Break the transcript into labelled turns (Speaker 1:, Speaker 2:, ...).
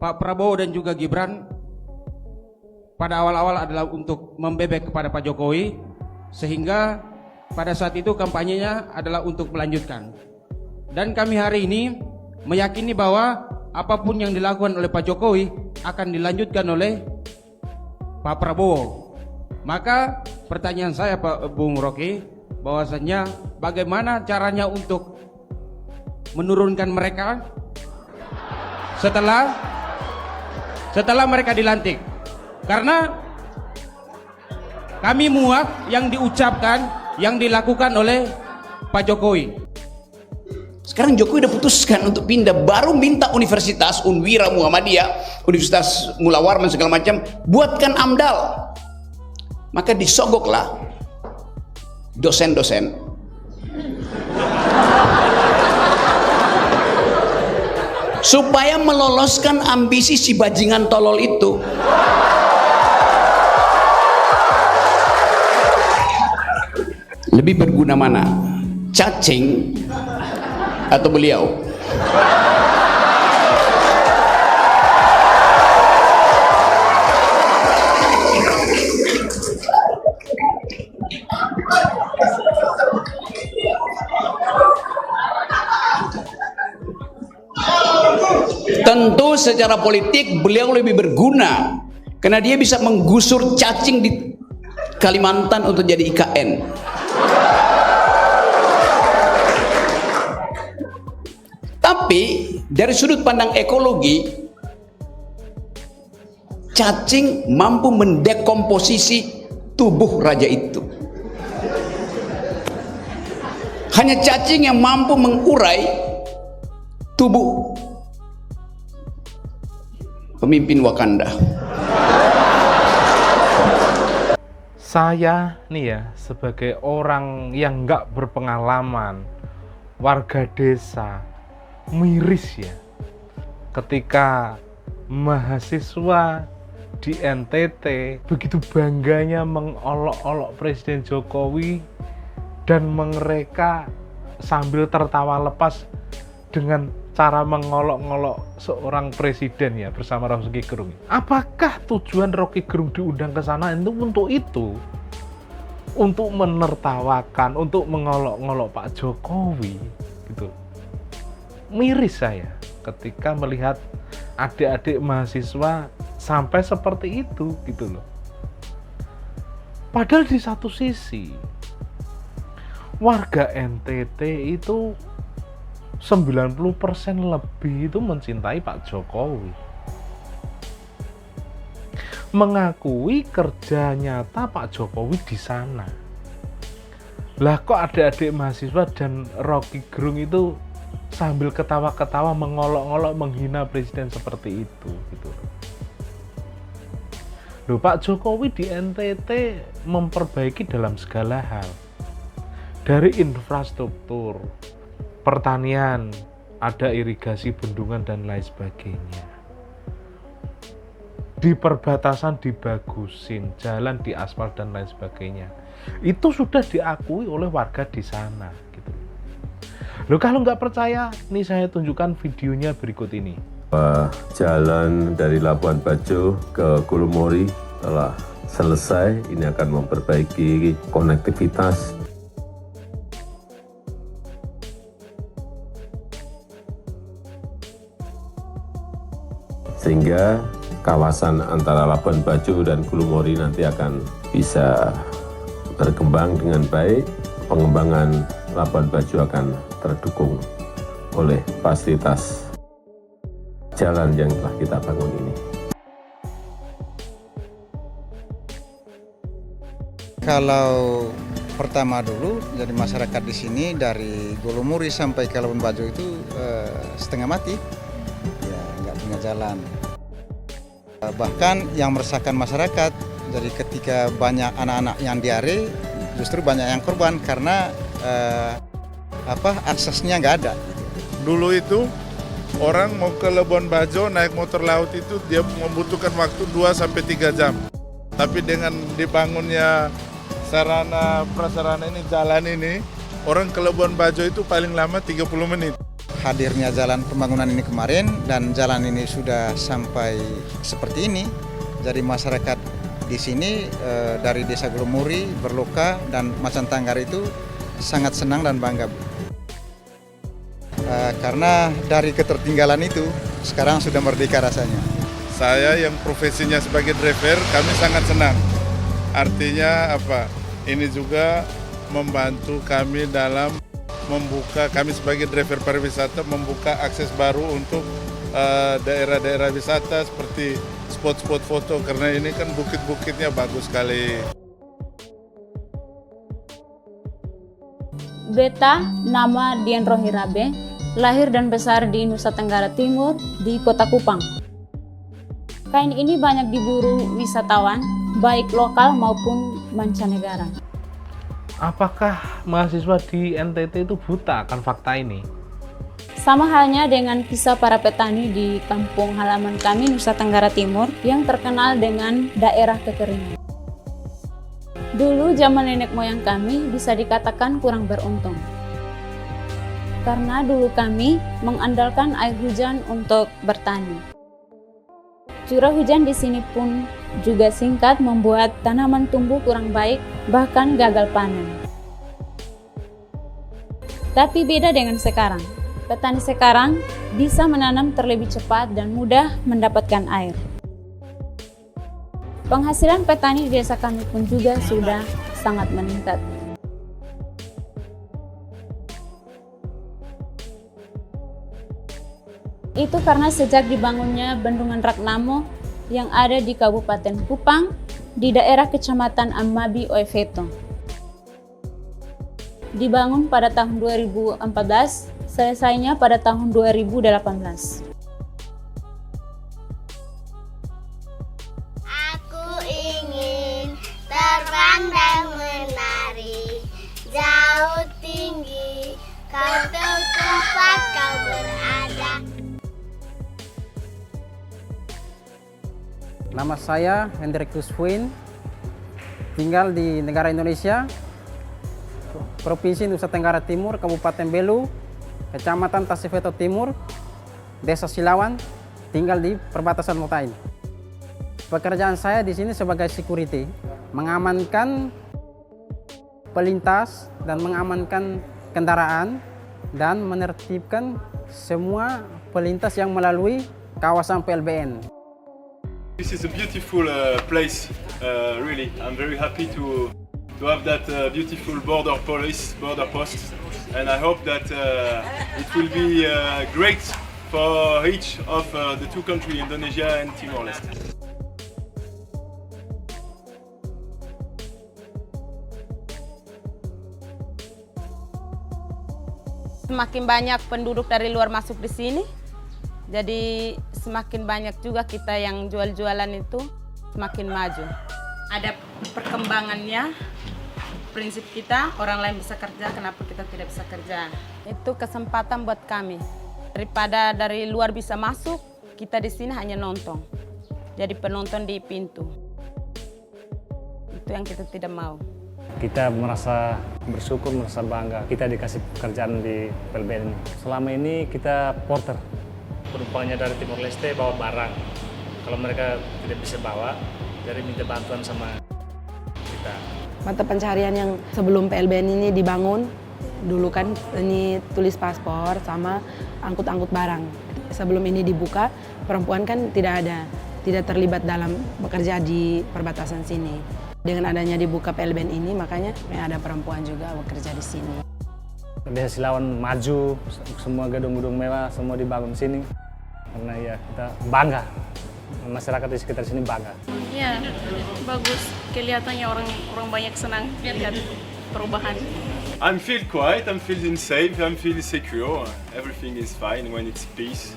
Speaker 1: Pak Prabowo dan juga Gibran pada awal-awal adalah untuk membebek kepada Pak Jokowi, sehingga pada saat itu kampanyenya adalah untuk melanjutkan. Dan kami hari ini meyakini bahwa apapun yang dilakukan oleh Pak Jokowi akan dilanjutkan oleh Pak Prabowo. Maka pertanyaan saya Pak Bung Rocky, bahwasannya bagaimana caranya untuk menurunkan mereka setelah mereka dilantik. Karena kami muak yang diucapkan, yang dilakukan oleh Pak Jokowi.
Speaker 2: Sekarang Jokowi udah putuskan untuk pindah, baru minta Universitas Unwira Muhammadiyah, Universitas Mula Warman segala macam, buatkan AMDAL. Maka disogoklah dosen-dosen. Supaya meloloskan ambisi si bajingan tolol itu. Lebih berguna mana? Cacing atau beliau? Tentu secara politik beliau lebih berguna karena dia bisa menggusur cacing di Kalimantan untuk jadi IKN. Tapi dari sudut pandang ekologi, cacing mampu mendekomposisi tubuh raja itu. Hanya cacing yang mampu mengurai tubuh pemimpin Wakanda.
Speaker 3: Saya nih ya, sebagai orang yang nggak berpengalaman, warga desa, miris ya ketika mahasiswa di NTT begitu bangganya mengolok-olok Presiden Jokowi dan mereka sambil tertawa lepas dengan cara mengolok-ngolok seorang presiden ya bersama Rocky Gerung. Apakah tujuan Rocky Gerung diundang ke sana itu untuk menertawakan, untuk mengolok-ngolok Pak Jokowi gitu? Miris saya ketika melihat adik-adik mahasiswa sampai seperti itu gitu loh. Padahal di satu sisi warga NTT itu 90% lebih itu mencintai Pak Jokowi, mengakui kerja nyata Pak Jokowi di sana. Lah kok adik-adik mahasiswa dan Rocky Gerung itu sambil ketawa-ketawa mengolok-ngolok menghina presiden seperti itu gitu. Loh, Pak Jokowi di NTT memperbaiki dalam segala hal. Dari infrastruktur, pertanian, ada irigasi bendungan dan lain sebagainya. Di perbatasan dibagusin, jalan di aspal dan lain sebagainya. Itu sudah diakui oleh warga di sana gitu. Loh, kalau nggak percaya, nih saya tunjukkan videonya berikut ini.
Speaker 4: Jalan dari Labuan Bajo ke Gulumori telah selesai. Ini akan memperbaiki konektivitas. Sehingga kawasan antara Labuan Bajo dan Gulumori nanti akan bisa berkembang dengan baik. Pengembangan Labuan Bajo akan terdukung oleh fasilitas jalan yang telah kita bangun ini.
Speaker 5: Kalau pertama dulu, jadi masyarakat di sini dari Gulumori sampai ke Labuan Bajo itu setengah mati, ya nggak punya jalan. Bahkan yang meresahkan masyarakat, jadi ketika banyak anak-anak yang diare, justru banyak yang korban karena aksesnya nggak ada.
Speaker 6: Dulu itu orang mau ke Labuan Bajo naik motor laut itu dia membutuhkan waktu 2-3 jam. Tapi dengan dibangunnya sarana prasarana ini, jalan ini, orang ke Labuan Bajo itu paling lama 30 menit.
Speaker 5: hadirnya jalan pembangunan ini kemarin dan jalan ini sudah sampai seperti ini, jadi masyarakat di sini dari Desa Glomuri, Berloka, dan Macan Tanggar itu sangat senang dan bangga, Bu. Karena dari ketertinggalan itu sekarang sudah merdeka rasanya.
Speaker 6: Saya yang profesinya sebagai driver, kami sangat senang. Artinya apa? Ini juga membantu kami dalam membuka, kami sebagai driver pariwisata membuka akses baru untuk daerah-daerah wisata seperti spot-spot foto, karena ini kan bukit-bukitnya bagus sekali.
Speaker 7: Beta nama Dian Rohirabe, lahir dan besar di Nusa Tenggara Timur di Kota Kupang. Kain ini banyak diburu wisatawan, baik lokal maupun mancanegara.
Speaker 3: Apakah mahasiswa di NTT itu buta akan fakta ini?
Speaker 7: Sama halnya dengan kisah para petani di kampung halaman kami Nusa Tenggara Timur yang terkenal dengan daerah kekeringan. Dulu zaman nenek moyang kami bisa dikatakan kurang beruntung. Karena dulu kami mengandalkan air hujan untuk bertani. Curah hujan di sini pun juga singkat membuat tanaman tumbuh kurang baik, bahkan gagal panen. Tapi beda dengan sekarang. Petani sekarang bisa menanam terlebih cepat dan mudah mendapatkan air. Penghasilan petani di desa kami pun juga sudah sangat meningkat. Itu karena sejak dibangunnya Bendungan Ragnamo yang ada di Kabupaten Kupang di daerah Kecamatan Amabi Oeveto. Dibangun pada tahun 2014, selesainya pada tahun 2018.
Speaker 8: Aku ingin terbang dan menari jauh tinggi, kau tahu tempat kau berada.
Speaker 9: Nama saya Hendrikus Fuin, tinggal di negara Indonesia, Provinsi Nusa Tenggara Timur, Kabupaten Belu, Kecamatan Tasifeto Timur, Desa Silawan, tinggal di perbatasan Motain. Pekerjaan saya di sini sebagai security, mengamankan pelintas dan mengamankan kendaraan dan menertibkan semua pelintas yang melalui kawasan PLBN.
Speaker 10: This is a beautiful place, really. I'm very happy to have that beautiful border post, and I hope that it will be great for each of the two countries, Indonesia and Timor-Leste.
Speaker 11: Semakin banyak penduduk dari luar masuk di sini, jadi semakin banyak juga kita yang jual-jualan itu semakin maju. Ada perkembangannya, prinsip kita orang lain bisa kerja, kenapa kita tidak bisa kerja? Itu kesempatan buat kami. Daripada dari luar bisa masuk, kita di sini hanya nonton. Jadi penonton di pintu. Itu yang kita tidak mau.
Speaker 12: Kita merasa bersyukur, merasa bangga. Kita dikasih pekerjaan di PLBN ini. Selama ini kita porter. Penumpangnya dari Timor Leste bawa barang. Kalau mereka tidak bisa bawa, jadi minta bantuan sama kita.
Speaker 13: Mata pencarian yang sebelum PLBN ini dibangun, dulu kan ini tulis paspor sama angkut-angkut barang. Sebelum ini dibuka, perempuan kan tidak terlibat dalam bekerja di perbatasan sini. Dengan adanya dibuka PLBN ini, makanya ada perempuan juga bekerja di sini.
Speaker 12: Desa Silawan maju, semua gedung-gedung mewah, semua dibangun sini. Karena ya kita bangga, masyarakat di sekitar sini bangga.
Speaker 14: Ya, bagus. Kelihatannya orang banyak senang lihat perubahan.
Speaker 10: I'm feel quiet, I'm feeling safe, I'm feeling secure. Everything is fine when it's peace.